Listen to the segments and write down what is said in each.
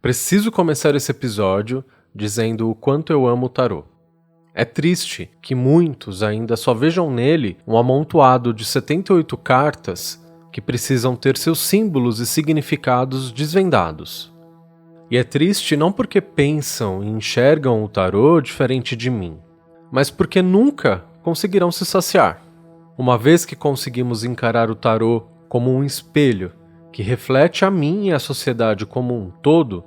Preciso começar esse episódio dizendo o quanto eu amo o tarô. É triste que muitos ainda só vejam nele um amontoado de 78 cartas que precisam ter seus símbolos e significados desvendados. E é triste não porque pensam e enxergam o tarô diferente de mim, mas porque nunca conseguirão se saciar. Uma vez que conseguimos encarar o tarô como um espelho que reflete a mim e a sociedade como um todo,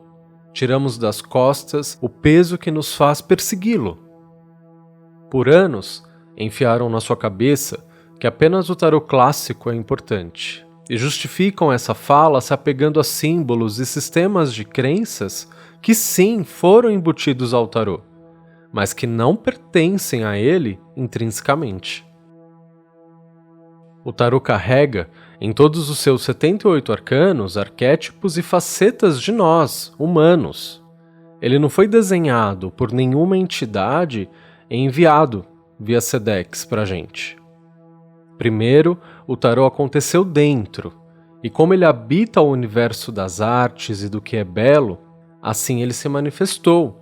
tiramos das costas o peso que nos faz persegui-lo. Por anos, enfiaram na sua cabeça que apenas o tarô clássico é importante, e justificam essa fala se apegando a símbolos e sistemas de crenças que sim foram embutidos ao tarô, mas que não pertencem a ele intrinsecamente. O tarô carrega, em todos os seus 78 arcanos, arquétipos e facetas de nós, humanos. Ele não foi desenhado por nenhuma entidade e enviado via Sedex pra gente. Primeiro, o tarô aconteceu dentro, e como ele habita o universo das artes e do que é belo, assim ele se manifestou,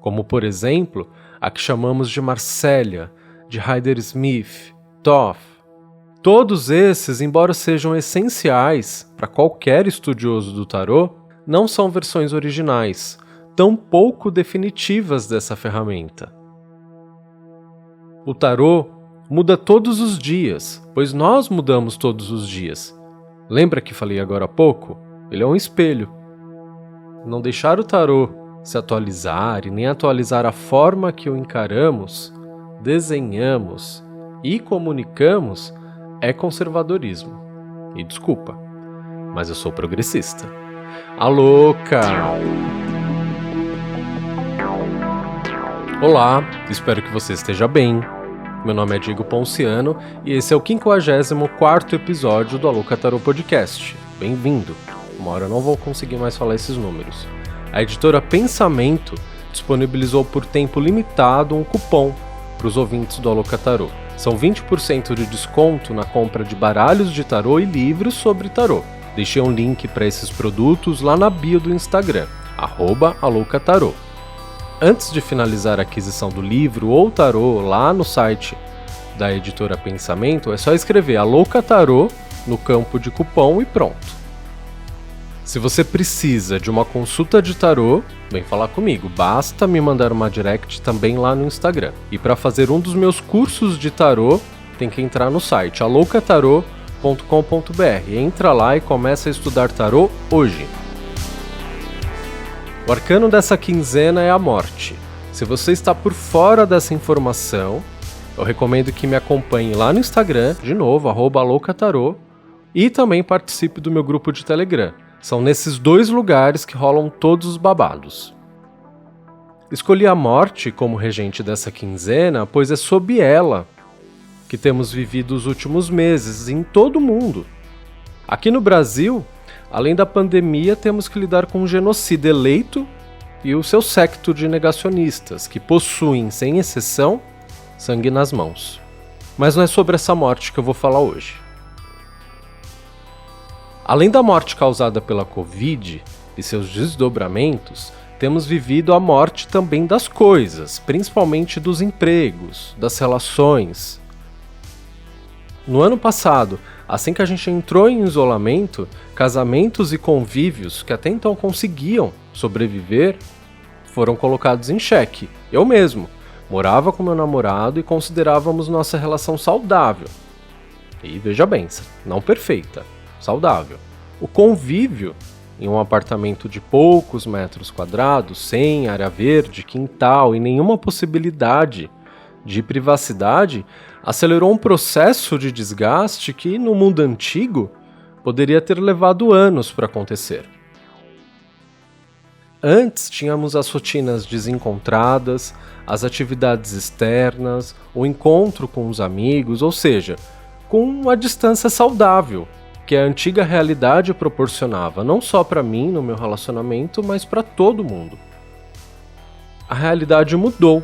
como por exemplo, a que chamamos de Marsella, de Rider-Smith, Thoth. Todos esses, embora sejam essenciais para qualquer estudioso do tarô, não são versões originais, tampouco definitivas dessa ferramenta. O tarô muda todos os dias, pois nós mudamos todos os dias. Lembra que falei agora há pouco? Ele é um espelho. Não deixar o tarô se atualizar e nem atualizar a forma que o encaramos, desenhamos e comunicamos é conservadorismo. E desculpa, mas eu sou progressista. A louca! Olá, espero que você esteja bem. Meu nome é Diego Ponciano e esse é o 54º episódio do A Louca Tarô Podcast. Bem-vindo! Uma hora eu não vou conseguir mais falar esses números. A editora Pensamento disponibilizou por tempo limitado um cupom para os ouvintes do A Louca Tarô. São 20% de desconto na compra de baralhos de tarô e livros sobre tarô. Deixei um link para esses produtos lá na bio do Instagram, @aloucatarô. Antes de finalizar a aquisição do livro ou tarô lá no site da editora Pensamento, é só escrever A Louca Tarô no campo de cupom e pronto. Se você precisa de uma consulta de tarô, vem falar comigo, basta me mandar uma direct também lá no Instagram. E para fazer um dos meus cursos de tarô, tem que entrar no site aloucatarô.com.br. Entra lá e começa a estudar tarô hoje. O arcano dessa quinzena é a morte. Se você está por fora dessa informação, eu recomendo que me acompanhe lá no Instagram, de novo, @aloucatarô, e também participe do meu grupo de Telegram. São nesses dois lugares que rolam todos os babados. Escolhi a morte como regente dessa quinzena, pois é sob ela que temos vivido os últimos meses em todo o mundo. Aqui no Brasil, além da pandemia, temos que lidar com um genocida eleito e o seu séquito de negacionistas, que possuem, sem exceção, sangue nas mãos. Mas não é sobre essa morte que eu vou falar hoje. Além da morte causada pela Covid e seus desdobramentos, temos vivido a morte também das coisas, principalmente dos empregos, das relações. No ano passado, assim que a gente entrou em isolamento, casamentos e convívios que até então conseguiam sobreviver foram colocados em xeque. Eu mesmo morava com meu namorado e considerávamos nossa relação saudável. E veja bem, não perfeita, saudável. O convívio em um apartamento de poucos metros quadrados, sem área verde, quintal e nenhuma possibilidade de privacidade, acelerou um processo de desgaste que, no mundo antigo, poderia ter levado anos para acontecer. Antes tínhamos as rotinas desencontradas, as atividades externas, o encontro com os amigos, ou seja, com a distância saudável que a antiga realidade proporcionava, não só para mim no meu relacionamento, mas para todo mundo. A realidade mudou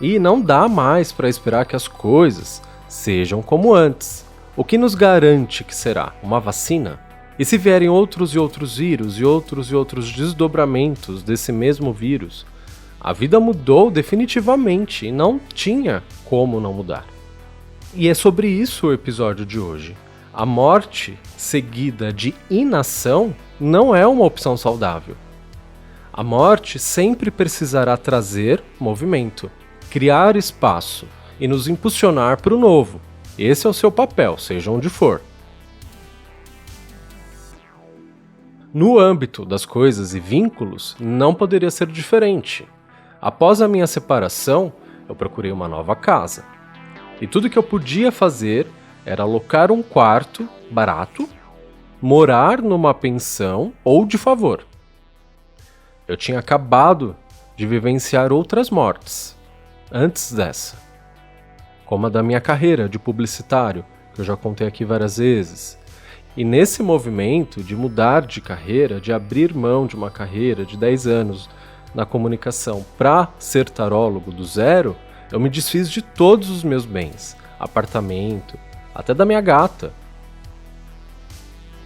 e não dá mais para esperar que as coisas sejam como antes. O que nos garante que será? Uma vacina? E se vierem outros e outros vírus e outros desdobramentos desse mesmo vírus, a vida mudou definitivamente e não tinha como não mudar. E é sobre isso o episódio de hoje. A morte seguida de inação não é uma opção saudável. A morte sempre precisará trazer movimento, criar espaço e nos impulsionar para o novo. Esse é o seu papel, seja onde for. No âmbito das coisas e vínculos, não poderia ser diferente. Após a minha separação, eu procurei uma nova casa. E tudo que eu podia fazer era alocar um quarto barato, morar numa pensão ou de favor. Eu tinha acabado de vivenciar outras mortes, antes dessa, como a da minha carreira de publicitário, que eu já contei aqui várias vezes. E nesse movimento de mudar de carreira, de abrir mão de uma carreira de 10 anos na comunicação para ser tarólogo do zero, eu me desfiz de todos os meus bens, apartamento, até da minha gata.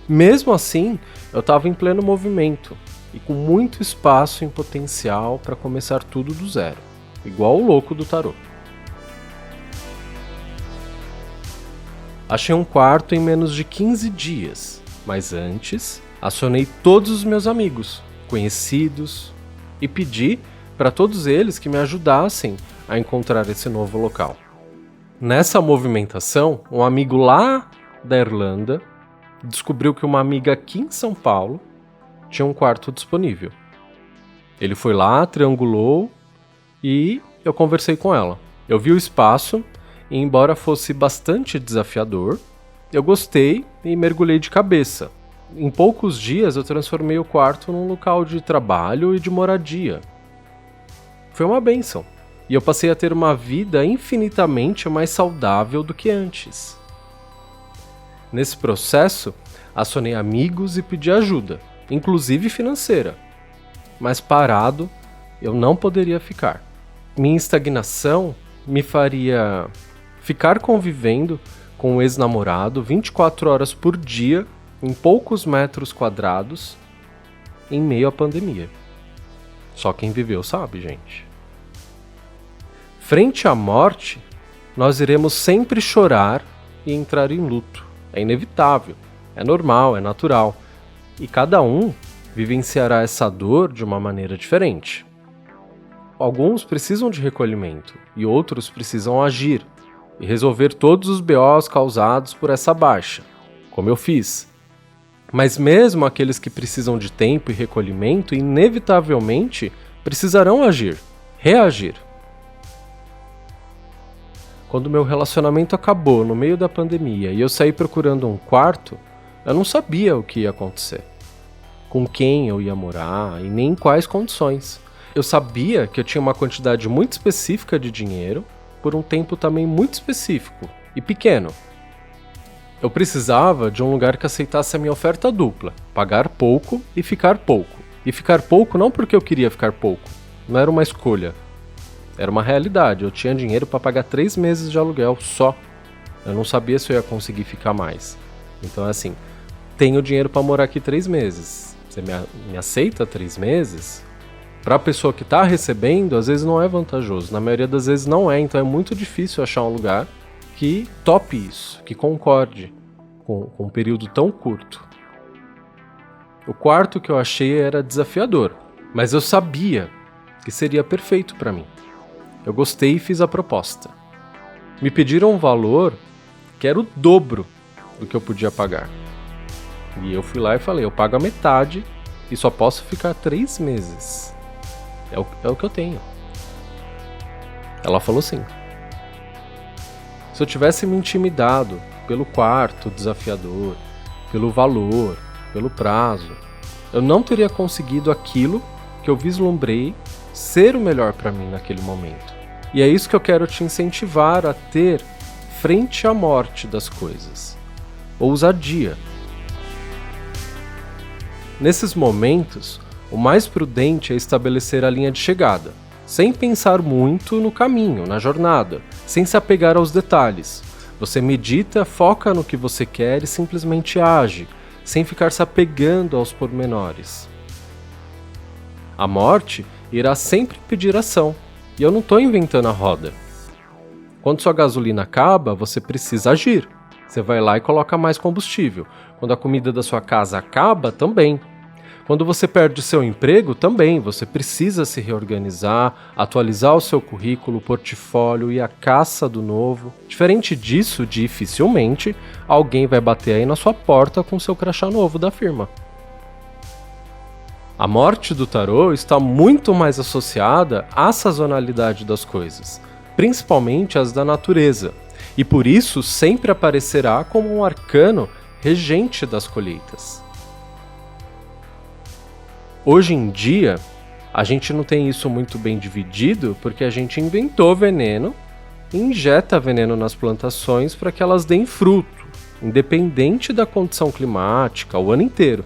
Mesmo assim, eu estava em pleno movimento e com muito espaço em potencial para começar tudo do zero, igual o louco do tarô. Achei um quarto em menos de 15 dias, mas antes acionei todos os meus amigos, conhecidos e pedi para todos eles que me ajudassem a encontrar esse novo local. Nessa movimentação, um amigo lá da Irlanda descobriu que uma amiga aqui em São Paulo tinha um quarto disponível. Ele foi lá, triangulou e eu conversei com ela. Eu vi o espaço e, embora fosse bastante desafiador, eu gostei e mergulhei de cabeça. Em poucos dias eu transformei o quarto num local de trabalho e de moradia. Foi uma bênção. E eu passei a ter uma vida infinitamente mais saudável do que antes. Nesse processo, acionei amigos e pedi ajuda, inclusive financeira. Mas parado, eu não poderia ficar. Minha estagnação me faria ficar convivendo com o ex-namorado 24 horas por dia, em poucos metros quadrados, em meio à pandemia. Só quem viveu sabe, gente. Frente à morte, nós iremos sempre chorar e entrar em luto. É inevitável, é normal, é natural. E cada um vivenciará essa dor de uma maneira diferente. Alguns precisam de recolhimento e outros precisam agir e resolver todos os BOs causados por essa baixa, como eu fiz. Mas mesmo aqueles que precisam de tempo e recolhimento, inevitavelmente precisarão agir, reagir. Quando meu relacionamento acabou no meio da pandemia e eu saí procurando um quarto, eu não sabia o que ia acontecer, com quem eu ia morar e nem em quais condições. Eu sabia que eu tinha uma quantidade muito específica de dinheiro, por um tempo também muito específico e pequeno. Eu precisava de um lugar que aceitasse a minha oferta dupla, pagar pouco e ficar pouco. E ficar pouco não porque eu queria ficar pouco, não era uma escolha. Era uma realidade, eu tinha dinheiro para pagar 3 meses de aluguel só. Eu não sabia se eu ia conseguir ficar mais. Então assim, tenho dinheiro para morar aqui 3 meses. Você me aceita 3 meses? Para a pessoa que está recebendo, às vezes não é vantajoso. Na maioria das vezes não é, então é muito difícil achar um lugar que tope isso, que concorde com um período tão curto. O quarto que eu achei era desafiador, mas eu sabia que seria perfeito para mim. Eu gostei e fiz a proposta. Me pediram um valor que era o dobro do que eu podia pagar. E eu fui lá e falei, eu pago a metade e só posso ficar 3 meses. É o que eu tenho. Ela falou sim. Se eu tivesse me intimidado pelo quarto desafiador, pelo valor, pelo prazo, eu não teria conseguido aquilo que eu vislumbrei ser o melhor para mim naquele momento. E é isso que eu quero te incentivar a ter frente à morte das coisas. Ousadia. Nesses momentos, o mais prudente é estabelecer a linha de chegada, sem pensar muito no caminho, na jornada, sem se apegar aos detalhes. Você medita, foca no que você quer e simplesmente age, sem ficar se apegando aos pormenores. A morte irá sempre pedir ação, e eu não estou inventando a roda. Quando sua gasolina acaba, você precisa agir. Você vai lá e coloca mais combustível. Quando a comida da sua casa acaba, também. Quando você perde seu emprego, também. Você precisa se reorganizar, atualizar o seu currículo, o portfólio e a caça do novo. Diferente disso, dificilmente alguém vai bater aí na sua porta com seu crachá novo da firma. A morte do tarô está muito mais associada à sazonalidade das coisas, principalmente as da natureza, e por isso sempre aparecerá como um arcano regente das colheitas. Hoje em dia, a gente não tem isso muito bem dividido porque a gente inventou veneno e injeta veneno nas plantações para que elas deem fruto, independente da condição climática, o ano inteiro.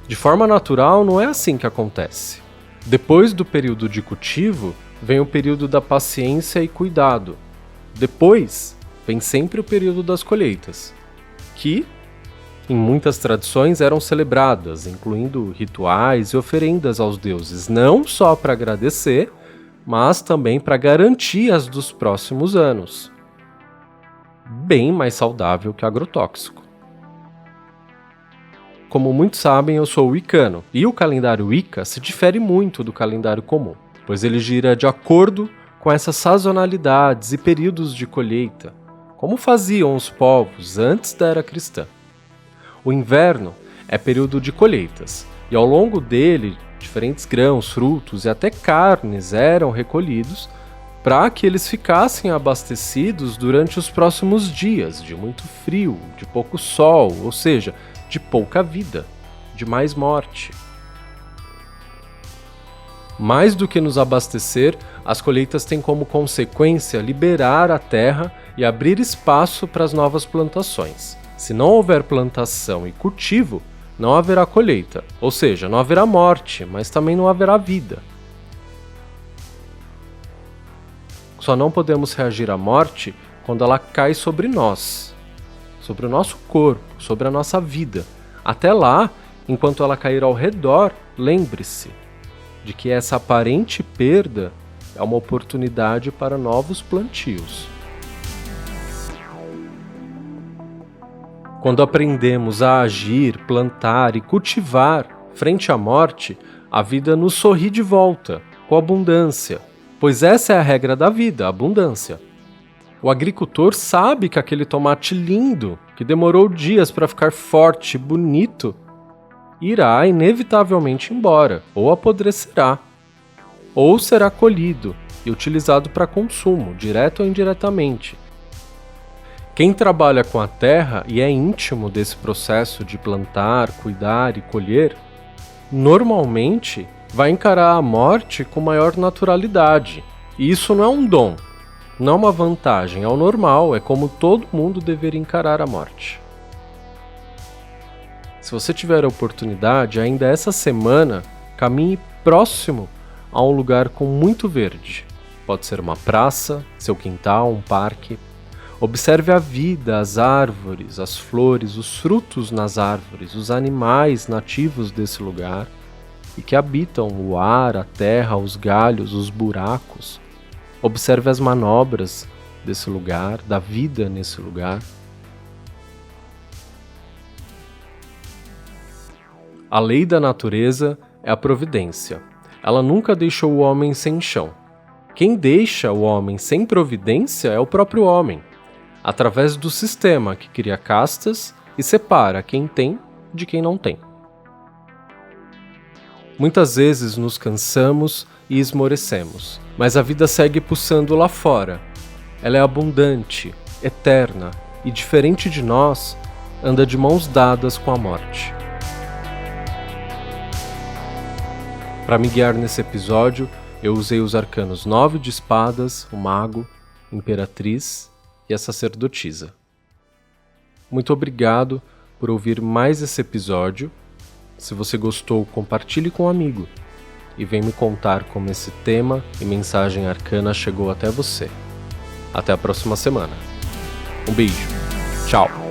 De forma natural, não é assim que acontece. Depois do período de cultivo, vem o período da paciência e cuidado. Depois, vem sempre o período das colheitas, que, em muitas tradições, eram celebradas, incluindo rituais e oferendas aos deuses, não só para agradecer, mas também para garantias dos próximos anos. Bem mais saudável que agrotóxico. Como muitos sabem, eu sou wicano, e o calendário Wicca se difere muito do calendário comum, pois ele gira de acordo com essas sazonalidades e períodos de colheita, como faziam os povos antes da era cristã. O inverno é período de colheitas, e ao longo dele, diferentes grãos, frutos e até carnes eram recolhidos para que eles ficassem abastecidos durante os próximos dias de muito frio, de pouco sol, ou seja, de pouca vida, de mais morte. Mais do que nos abastecer, as colheitas têm como consequência liberar a terra e abrir espaço para as novas plantações. Se não houver plantação e cultivo, não haverá colheita, ou seja, não haverá morte, mas também não haverá vida. Só não podemos reagir à morte quando ela cai sobre nós, sobre o nosso corpo, sobre a nossa vida. Até lá, enquanto ela cair ao redor, lembre-se de que essa aparente perda é uma oportunidade para novos plantios. Quando aprendemos a agir, plantar e cultivar frente à morte, a vida nos sorri de volta, com abundância, pois essa é a regra da vida, a abundância. O agricultor sabe que aquele tomate lindo, que demorou dias para ficar forte e bonito, irá inevitavelmente embora, ou apodrecerá, ou será colhido e utilizado para consumo, direto ou indiretamente. Quem trabalha com a terra e é íntimo desse processo de plantar, cuidar e colher, normalmente vai encarar a morte com maior naturalidade. E isso não é um dom. Não é uma vantagem, é o normal, é como todo mundo deveria encarar a morte. Se você tiver a oportunidade, ainda essa semana, caminhe próximo a um lugar com muito verde. Pode ser uma praça, seu quintal, um parque. Observe a vida, as árvores, as flores, os frutos nas árvores, os animais nativos desse lugar e que habitam o ar, a terra, os galhos, os buracos. Observe as manobras desse lugar, da vida nesse lugar. A lei da natureza é a providência. Ela nunca deixou o homem sem chão. Quem deixa o homem sem providência é o próprio homem, através do sistema que cria castas e separa quem tem de quem não tem. Muitas vezes nos cansamos e esmorecemos, mas a vida segue pulsando lá fora. Ela é abundante, eterna e, diferente de nós, anda de mãos dadas com a morte. Para me guiar nesse episódio, eu usei os arcanos 9 de espadas, o mago, imperatriz e a sacerdotisa. Muito obrigado por ouvir mais esse episódio. Se você gostou, compartilhe com um amigo e vem me contar como esse tema e mensagem arcana chegou até você. Até a próxima semana. Um beijo. Tchau.